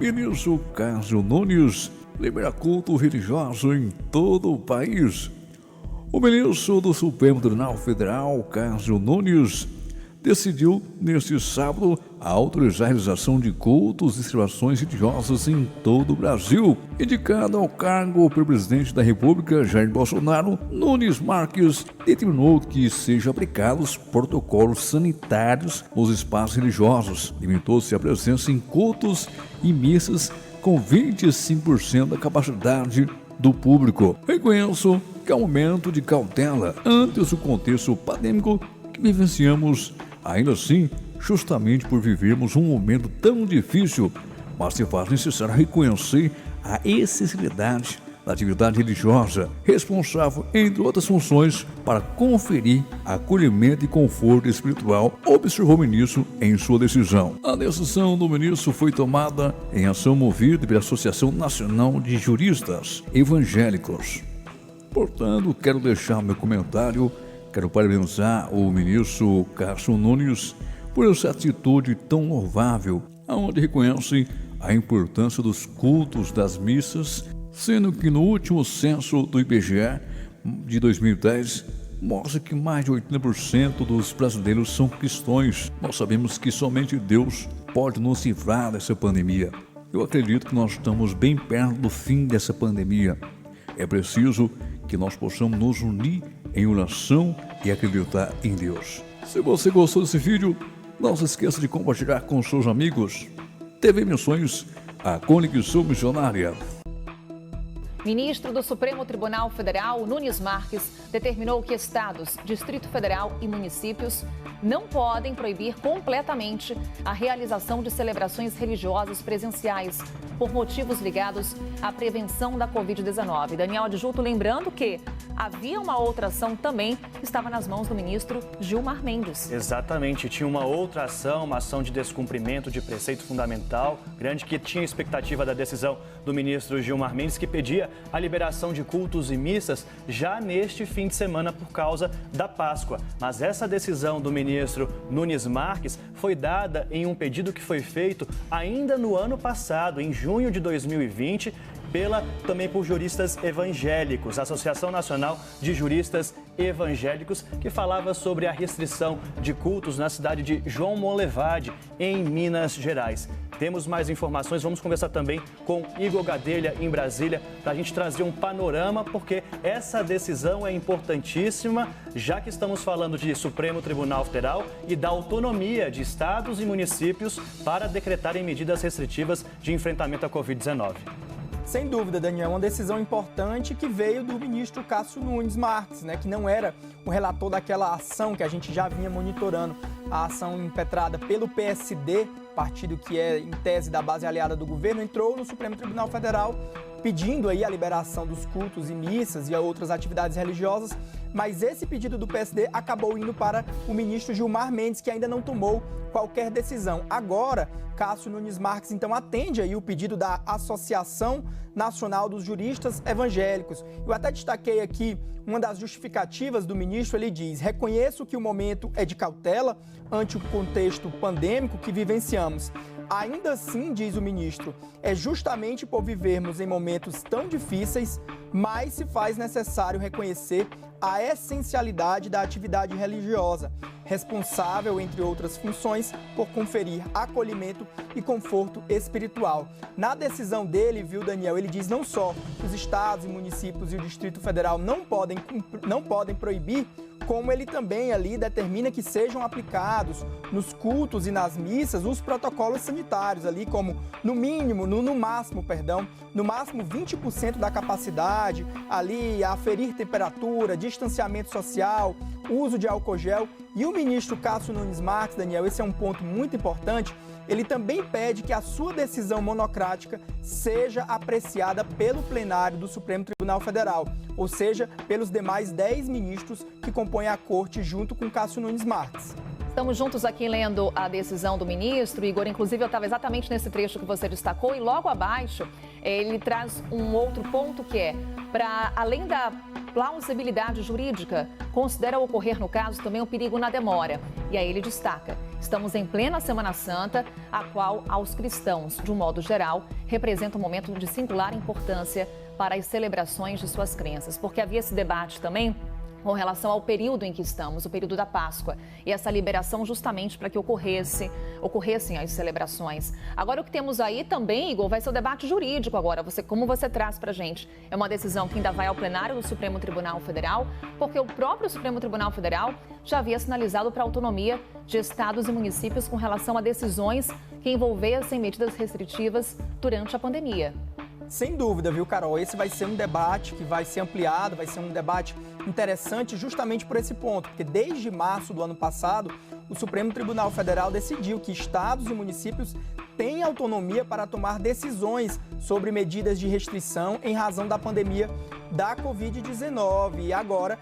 Ministro Cássio Nunes libera culto religioso em todo o país. O ministro do Supremo Tribunal Federal, Cássio Nunes, decidiu neste sábado autorizar a realização de cultos e celebrações religiosas em todo o Brasil. Indicado ao cargo pelo presidente da República, Jair Bolsonaro, Nunes Marques determinou que sejam aplicados protocolos sanitários nos espaços religiosos. Limitou-se a presença em cultos e missas com 25% da capacidade do público. Reconheço que é um momento de cautela ante o contexto pandêmico que vivenciamos. Ainda assim, justamente por vivermos um momento tão difícil, mas se faz necessário reconhecer a essencialidade da atividade religiosa, responsável, entre outras funções, para conferir acolhimento e conforto espiritual, observou o ministro em sua decisão. A decisão do ministro foi tomada em ação movida pela Associação Nacional de Juristas Evangélicos. Portanto, quero deixar meu comentário. Quero parabenizar o ministro Cássio Nunes por essa atitude tão louvável, onde reconhece a importância dos cultos das missas, sendo que no último censo do IBGE de 2010 mostra que mais de 80% dos brasileiros são cristãos. Nós sabemos que somente Deus pode nos livrar dessa pandemia. Eu acredito que nós estamos bem perto do fim dessa pandemia. É preciso que nós possamos nos unir em oração e acreditar em Deus. Se você gostou desse vídeo, não se esqueça de compartilhar com seus amigos. TV Missões, a conexão missionária. Ministro do Supremo Tribunal Federal, Nunes Marques, determinou que estados, Distrito Federal e municípios não podem proibir completamente a realização de celebrações religiosas presenciais por motivos ligados à prevenção da Covid-19. Daniel Adjunto, lembrando que havia uma outra ação também que estava nas mãos do ministro Gilmar Mendes. Exatamente, tinha uma outra ação, uma ação de descumprimento de preceito fundamental grande que tinha expectativa da decisão do ministro Gilmar Mendes, que pedia a liberação de cultos e missas já neste fim de semana por causa da Páscoa. Mas essa decisão do ministro Nunes Marques foi dada em um pedido que foi feito ainda no ano passado, em junho de 2020, também por juristas evangélicos, a Associação Nacional de Juristas Evangélicos, que falava sobre a restrição de cultos na cidade de João Monlevade, em Minas Gerais. Temos mais informações, vamos conversar também com Igor Gadelha, em Brasília, para a gente trazer um panorama, porque essa decisão é importantíssima, já que estamos falando de Supremo Tribunal Federal e da autonomia de estados e municípios para decretarem medidas restritivas de enfrentamento à Covid-19. Sem dúvida, Daniel, uma decisão importante que veio do ministro Cássio Nunes Marques, que não era o relator daquela ação que a gente já vinha monitorando, a ação impetrada pelo PSD, partido que é, em tese, da base aliada do governo, entrou no Supremo Tribunal Federal pedindo aí a liberação dos cultos e missas e outras atividades religiosas, mas esse pedido do PSD acabou indo para o ministro Gilmar Mendes, que ainda não tomou qualquer decisão. Agora, Cássio Nunes Marques, então, atende aí o pedido da Associação Nacional dos Juristas Evangélicos. Eu até destaquei aqui uma das justificativas do ministro, ele diz: reconheço que o momento é de cautela ante o contexto pandêmico que vivenciamos. Ainda assim, diz o ministro, é justamente por vivermos em momentos tão difíceis, mas se faz necessário reconhecer a essencialidade da atividade religiosa, responsável, entre outras funções, por conferir acolhimento e conforto espiritual. Na decisão dele, viu, Daniel, ele diz não só que os estados e municípios e o Distrito Federal não podem proibir, como ele também ali determina que sejam aplicados nos cultos e nas missas os protocolos sanitários ali, como no máximo 20% da capacidade, ali aferir temperatura, distanciamento social, uso de álcool gel. E o ministro Cássio Nunes Marques, Daniel, esse é um ponto muito importante, ele também pede que a sua decisão monocrática seja apreciada pelo plenário do Supremo Tribunal Federal, ou seja, pelos demais 10 ministros que compõem a corte junto com Cássio Nunes Marques. Estamos juntos aqui lendo a decisão do ministro, Igor. Inclusive, eu estava exatamente nesse trecho que você destacou e logo abaixo ele traz um outro ponto que é, para além da plausibilidade jurídica, considera ocorrer no caso também o perigo na demora. E aí ele destaca: estamos em plena Semana Santa, a qual, aos cristãos, de um modo geral, representa um momento de singular importância para as celebrações de suas crenças. Porque havia esse debate também com relação ao período em que estamos, o período da Páscoa, e essa liberação justamente para que ocorressem as celebrações. Agora, o que temos aí também, Igor, vai ser o debate jurídico agora. Como você traz para a gente? É uma decisão que ainda vai ao plenário do Supremo Tribunal Federal, porque o próprio Supremo Tribunal Federal já havia sinalizado para a autonomia de estados e municípios com relação a decisões que envolvessem medidas restritivas durante a pandemia. Sem dúvida, viu, Carol? Esse vai ser um debate que vai ser ampliado, vai ser um debate interessante justamente por esse ponto, porque desde março do ano passado, o Supremo Tribunal Federal decidiu que estados e municípios têm autonomia para tomar decisões sobre medidas de restrição em razão da pandemia da Covid-19. E agora,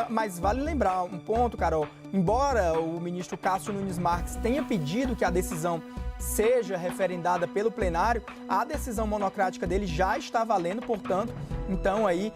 mas vale lembrar um ponto, Carol, embora o ministro Cássio Nunes Marques tenha pedido que a decisão seja referendada pelo plenário, a decisão monocrática dele já está valendo, portanto, então aí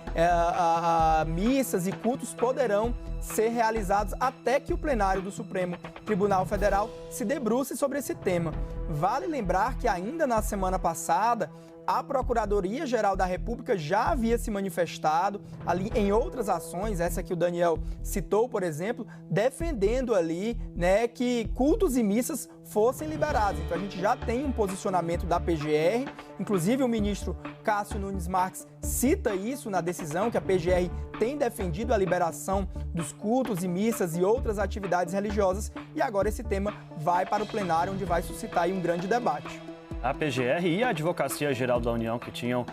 missas e cultos poderão ser realizados até que o plenário do Supremo Tribunal Federal se debruce sobre esse tema. Vale lembrar que ainda na semana passada, a Procuradoria-Geral da República já havia se manifestado ali em outras ações, essa que o Daniel citou, por exemplo, defendendo ali, né, que cultos e missas fossem liberados. Então a gente já tem um posicionamento da PGR, inclusive o ministro Cássio Nunes Marques cita isso na decisão, que a PGR tem defendido a liberação dos cultos e missas e outras atividades religiosas, e agora esse tema vai para o plenário, onde vai suscitar aí um grande debate. A PGR e a Advocacia Geral da União, que tinham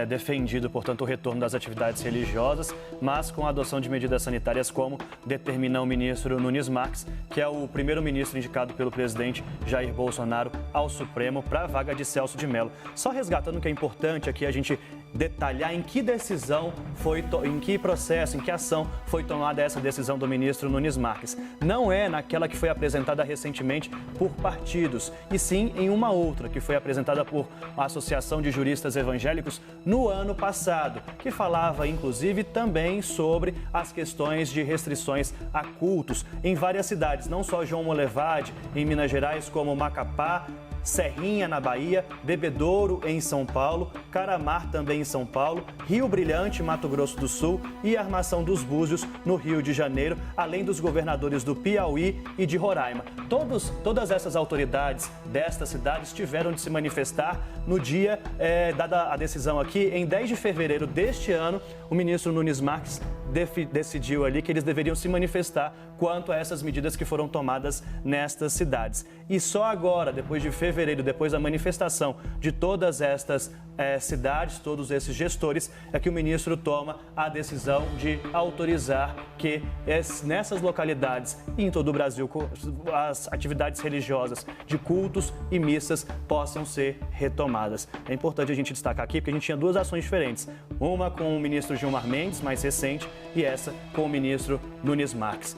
defendido, portanto, o retorno das atividades religiosas, mas com a adoção de medidas sanitárias, como determina o ministro Nunes Marques, que é o primeiro ministro indicado pelo presidente Jair Bolsonaro ao Supremo para a vaga de Celso de Mello. Só resgatando o que é importante aqui a gente detalhar em que decisão em que processo, em que ação foi tomada essa decisão do ministro Nunes Marques. Não é naquela que foi apresentada recentemente por partidos, e sim em uma outra, que foi apresentada por a Associação de Juristas Evangélicos no ano passado, que falava, inclusive, também sobre as questões de restrições a cultos em várias cidades, não só João Molevade, em Minas Gerais, como Macapá, Serrinha, na Bahia, Bebedouro, em São Paulo, Caramar, também em São Paulo, Rio Brilhante, Mato Grosso do Sul e Armação dos Búzios, no Rio de Janeiro, além dos governadores do Piauí e de Roraima. Todas essas autoridades destas cidades tiveram de se manifestar no dia, dada a decisão aqui, em 10 de fevereiro deste ano, o ministro Nunes Marques decidiu ali que eles deveriam se manifestar quanto a essas medidas que foram tomadas nestas cidades. E só agora, depois de fevereiro, depois da manifestação de todas estas cidades, todos esses gestores, é que o ministro toma a decisão de autorizar que nessas localidades e em todo o Brasil as atividades religiosas de cultos e missas possam ser retomadas. É importante a gente destacar aqui porque a gente tinha duas ações diferentes. Uma com o ministro Gilmar Mendes, mais recente, e essa com o ministro Nunes Marques.